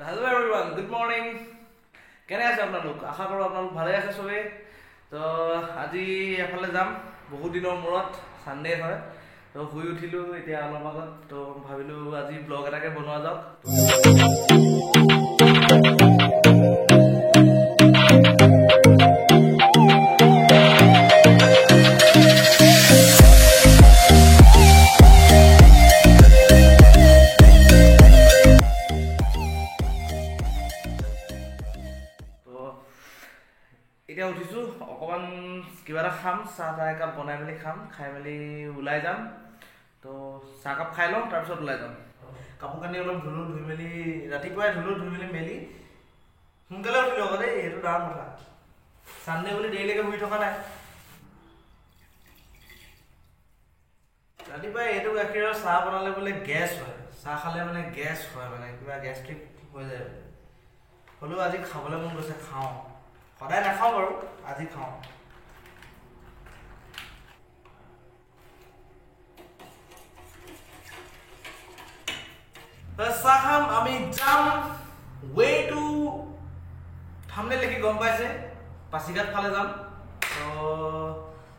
Hello everyone, good morning. কেনে আছে আপোনালোক? আশা কৰোঁ আপোনালোক ভালে আছে সবে। তো আজি এফালে যাম বহুত দিনৰ মূৰত সানডে হয়। তো শুই উঠিলো এতিয়া অলপ আগত তো ভাবিলো আজি ব্লগ এটাকে বনোৱা যাওক। এতিয়া উঠিছো অকমান কিবা এটা খাম চাহ একাপ বনাই মেলি খাম খাই মেলি ওলাই যাম তো চাহ কাপ খাই লওঁ তাৰপিছত ওলাই যাম কাপোৰ কানি অলপ ধুলো ধুই মেলি ৰাতিপুৱাই ধুলো ধুই মেলি সোনকালে উঠিলো আকৌ দেই এইটো ডাঙৰ কথা চানডে বুলি দেৰিলৈকে শুই থকা নাই ৰাতিপুৱাই এইটো গাখীৰৰ চাহ বনালে বোলে গেছ হয় চাহ খালে মানে গেছ হয় মানে কিবা গেষ্ট্ৰিক হৈ যায় হ'লেও আজি খাবলৈ মন গৈছে খাওঁ সদায় নাখাওঁ বাৰু আজি খাওঁ চাহ খাম আমি যাম ৱে টু থাম্বনেল লিখি গম পাইছে পাছিঘাট ফালে যাম তো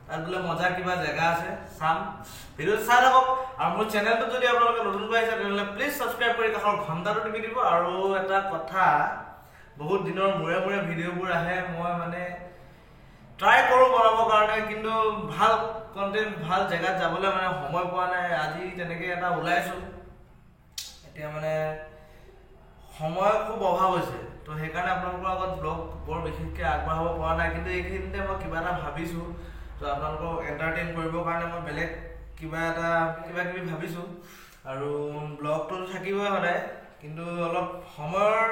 তাত বোলে মজা কিবা জেগা আছে চাম ভিডিঅ' চাই থাকক আৰু মোৰ চেনেলটো যদি আপোনালোকে নতুন পাইছে তেনেহ'লে প্লিজ ছাবস্ক্ৰাইব কৰি কাষৰ ঘণ্টাটো টিপি দিব আৰু এটা কথা বহুত দিনৰ মূৰে মূৰে ভিডিঅ'বোৰ আহে মই মানে ট্ৰাই কৰোঁ বনাবৰ কাৰণে কিন্তু ভাল কণ্টেণ্ট ভাল জেগাত যাবলৈ মানে সময় পোৱা নাই আজি তেনেকৈ এটা ওলাইছোঁ এতিয়া মানে সময় খুব অভাৱ হৈছে তো সেইকাৰণে আপোনালোকৰ আগত ব্লগ বৰ বিশেষকৈ আগবঢ়াব পৰা নাই কিন্তু এইখিনিতে মই কিবা এটা ভাবিছোঁ তো আপোনালোকক এণ্টাৰটেইন কৰিবৰ কাৰণে মই বেলেগ কিবা কিবি ভাবিছোঁ আৰু ব্লগটো থাকিবই সদায় কিন্তু অলপ সময়ৰ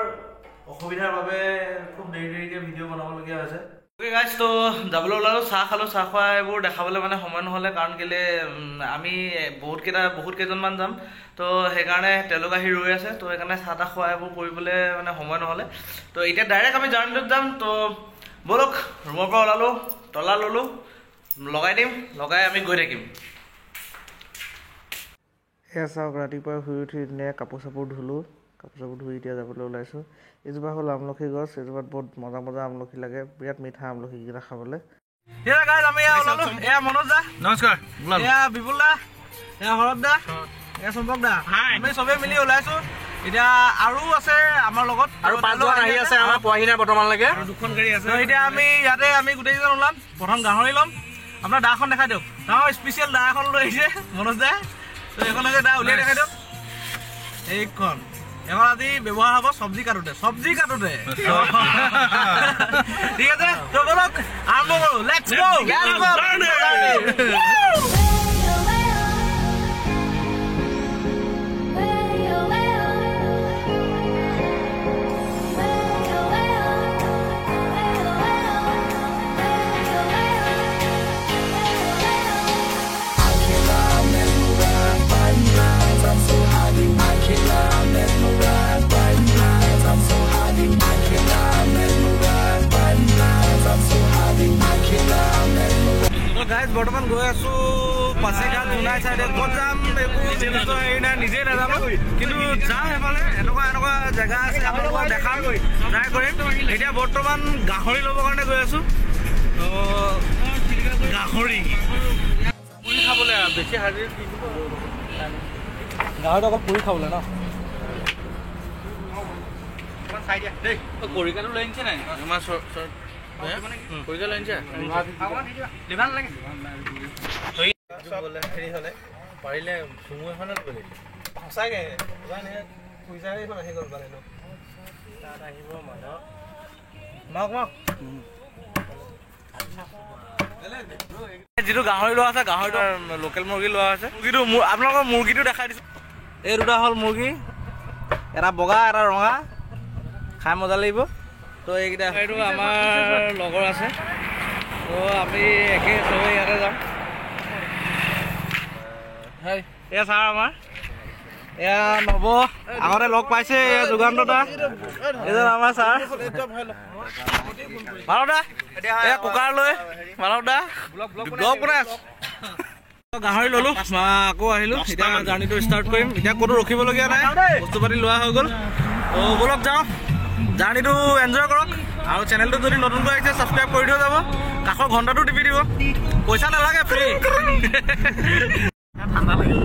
অসুবিধাৰ বাবে খুব দেৰিকৈ ভিডিঅ' বনাবলগীয়া হৈছে অ'কে গাইজ তো যাবলৈ ওলালোঁ চাহ খালোঁ চাহ খোৱা এইবোৰ দেখাবলৈ মানে সময় নহ'লে কাৰণ কেলৈ আমি বহুত কেইজনমান যাম তো সেইকাৰণে তেওঁলোক আহি ৰৈ আছে তো সেইকাৰণে চাহ তাহ খোৱা এইবোৰ কৰিবলৈ মানে সময় নহ'লে তো এতিয়া ডাইৰেক্ট আমি জাৰ্ণিটোত যাম তো ব'লক ৰুমৰ পৰা ওলালোঁ তলা ল'লোঁ লগাই দিম লগাই আমি গৈ থাকিম এয়া চাওক ৰাতিপুৱাই শুই উঠি ধুনীয়া কাপোৰ চাপোৰ ধুলোঁ কাপোৰ চাপোৰ ধুই এতিয়া যাবলৈ ওলাইছোঁ এজোপা হ'ল আমলখি গছ এজোপাত বহুত মজা আমলখি লাগে বিৰাট মিঠা আমলখিকেইটা খাবলৈ এয়া গাইজ আমি ওলালোঁ এয়া মনোজ দা নমস্কাৰ এয়া বিপুল দা এয়া শৰৎ দা এয়া চম্পক দা আমি চবেই মিলি ওলাইছোঁ এতিয়া আৰু আছে আমাৰ লগত আৰু 5 জন আহি আছে আমাৰ পোৱাহি নাই বৰ্তমানলৈকে আৰু 2খন গাড়ী আছে এতিয়া আমি ইয়াতে আমি গোটেইকেইজন ওলাম প্ৰথম গাহৰি ল'ম আপোনাৰ দাখন দেখাই দিয়ক ডাঙৰ স্পেচিয়েল দা এখন লৈ আহিছে মনোজ দা তো এইখনকে দা উলিয়াই দেখাই দিয়ক এইখন এখন আজি ব্যৱহাৰ হ'ব চব্জি কাটোতে ঠিক আছে তো বলক আৰম্ভ কৰোঁ লেটছ গো গাইজ বৰ্তমান গৈ আছোঁ পাছিঘাট জোনাই চাইডে ক'ত যাম এইবোৰ হেৰি নাই নিজেই নাজানো কিন্তু যাম সেইফালে এনেকুৱা জেগা আছে আপোনালোকক দেখাম ট্ৰাই কৰিম এতিয়া বৰ্তমান গাহৰি ল'বৰ কাৰণে গৈ আছোঁ তো গাহৰি পুৰি খাবলৈ বেছি হাজিৰ গাহৰিটো অকল পুৰি খাবলৈ ন চাই দিয়া দেই কৰিকাটো লৈ আনিছে নাই আমাৰ কৰিকা লৈ আনিছে লিভাৰ লাগে হেৰি হ'লে পাৰিলে চুমু এখনত গ'লে সঁচাকৈ পইচা এখন আহি গ'ল মানে তাত আহিব মাক যিটো গাহৰি লোৱা আছে গাহৰিটো লোকেল মুৰ্গী লোৱা হৈছে মুৰ্গীটো আপোনালোকৰ মুৰ্গীটো দেখাই দিছোঁ এই দুটা হ'ল মুৰ্গী এটা বগা এটা ৰঙা খাই মজা লাগিব তো এইকেইটা এইটো আমাৰ লগৰ আছে তো আমি একে চবেই ইয়াতে যাম হয় এয়া ছাৰ আমাৰ এয়া নব আগতে লগ পাইছে এয়া যোগান্ত দা এজন আমাৰ ছাৰ মানৱ দা এয়া কুকাৰ লৈ মানৱ দা ব্লগ বনাই আছো গাহৰি ললো আকৌ আহিলো এতিয়া জাৰ্ণিটো ষ্টাৰ্ট কৰিম এতিয়া ক'তো ৰখিবলগীয়া নাই বস্তু পাতি লোৱা হৈ গ'ল তো বলক যাওঁ, জাৰ্ণিটো এনজয় কৰক আৰু চেনেলটো যদি নতুনকৈ আহিছে ছাবস্ক্ৰাইব কৰি থৈ যাব, কাষৰ ঘণ্টাটো টিপি দিব, পইচা নালাগে, ফ্ৰী। ঠাণ্ডা লাগিল।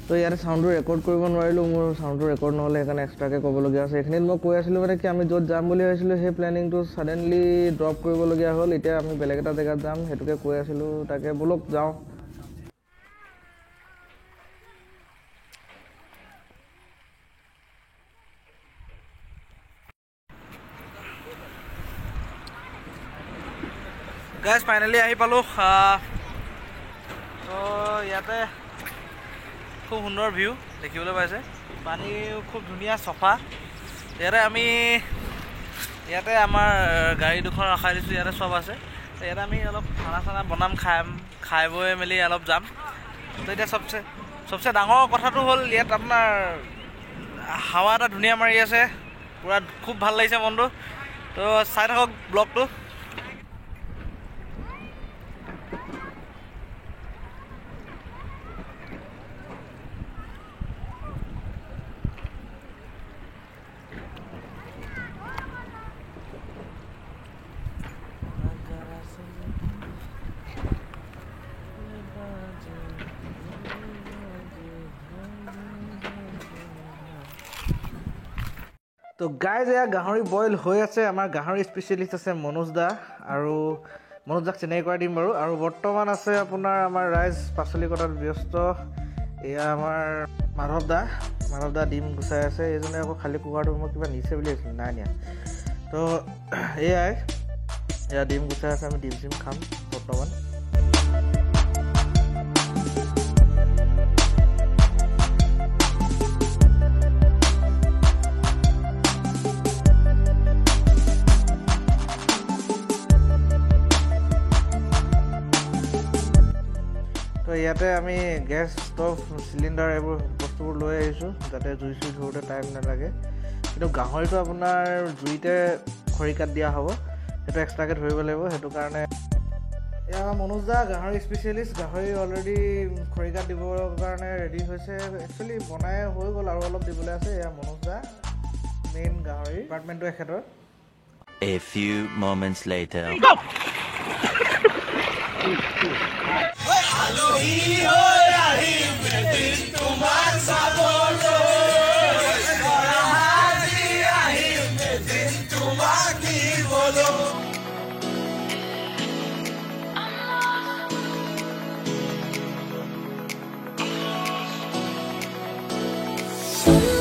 তো ইয়াতে সাউন্ডটো ৰেকৰ্ড কৰিব নোৱাৰিলোঁ, মোৰ সাউন্ডটো ৰেকৰ্ড নহ'লে সেইকাৰণে এক্সট্ৰাকৈ ক'বলগীয়া আছে। এইখিনিত মই কৈ আছিলোঁ মানে কি আমি য'ত যাম বুলি ভাবিছিলোঁ সেই প্লেনিংটো ছাডেনলি ড্ৰপ কৰিবলগীয়া হ'ল। এতিয়া আমি বেলেগ এটা জেগাত যাম, সেইটোকে কৈ আছিলোঁ, তাকে ব'লক যাওঁ। গাইজ ফাইনেলি আহি পালোঁ। তো ইয়াতে খুব সুন্দৰ ভিউ দেখিবলৈ পাইছে, পানীও খুব ধুনীয়া চফা। ইয়াতে আমাৰ গাড়ী দুখন ৰখাই দিছোঁ, ইয়াতে চব আছে। তো ইয়াতে আমি অলপ খানা চানা বনাম, খাই বৈ মেলি অলপ যাম। তো এতিয়া চবচে ডাঙৰ কথাটো হ'ল ইয়াত আপোনাৰ হাৱা এটা ধুনীয়া মাৰি আছে, পূৰা খুব ভাল লাগিছে মনটো। তো চাই থাকক ব্লগটো। তো গাইজ এয়া গাহৰি বইল হৈ আছে। আমাৰ গাহৰি স্পেচিয়েলিষ্ট আছে মনোজ দা, আৰু মনোজ দাক চিনাকি কৰাই দিম বাৰু। আৰু বৰ্তমান আছে আপোনাৰ আমাৰ ৰাইজ পাচলি কটাত ব্যস্ত। এয়া আমাৰ মাধৱ দা ডিম গুচাই আছে। এইজনে আকৌ খালী কুকাৰটো মই কিবা নিছে বুলি ভাবিছিলোঁ, নাই নিয়া। তো এয়া ডিম গুচাই আছে, আমি ডিম চিম খাম বৰ্তমান। তো ইয়াতে আমি গেছ ষ্টভ চিলিণ্ডাৰ এইবোৰ বস্তুবোৰ লৈ আহিছোঁ যাতে জুই চুই ধৰোঁতে টাইম নালাগে। কিন্তু গাহৰিটো আপোনাৰ জুইতে খৰিকাত দিয়া হ'ব, সেইটো এক্সট্ৰাকৈ ধৰিব লাগিব। সেইটো কাৰণে এয়া মনোজ দা গাহৰি স্পেচিয়েলিষ্ট, গাহৰি অলৰেডি খৰিকাত দিবৰ কাৰণে ৰেডি হৈছে। একচুৱেলি বনাই হৈ গ'ল আৰু অলপ দিবলৈ আছে। এয়া মনোজ দা মেইন গাহৰি ডিপাৰ্টমেণ্টটো এখেতৰ। A few moments later. So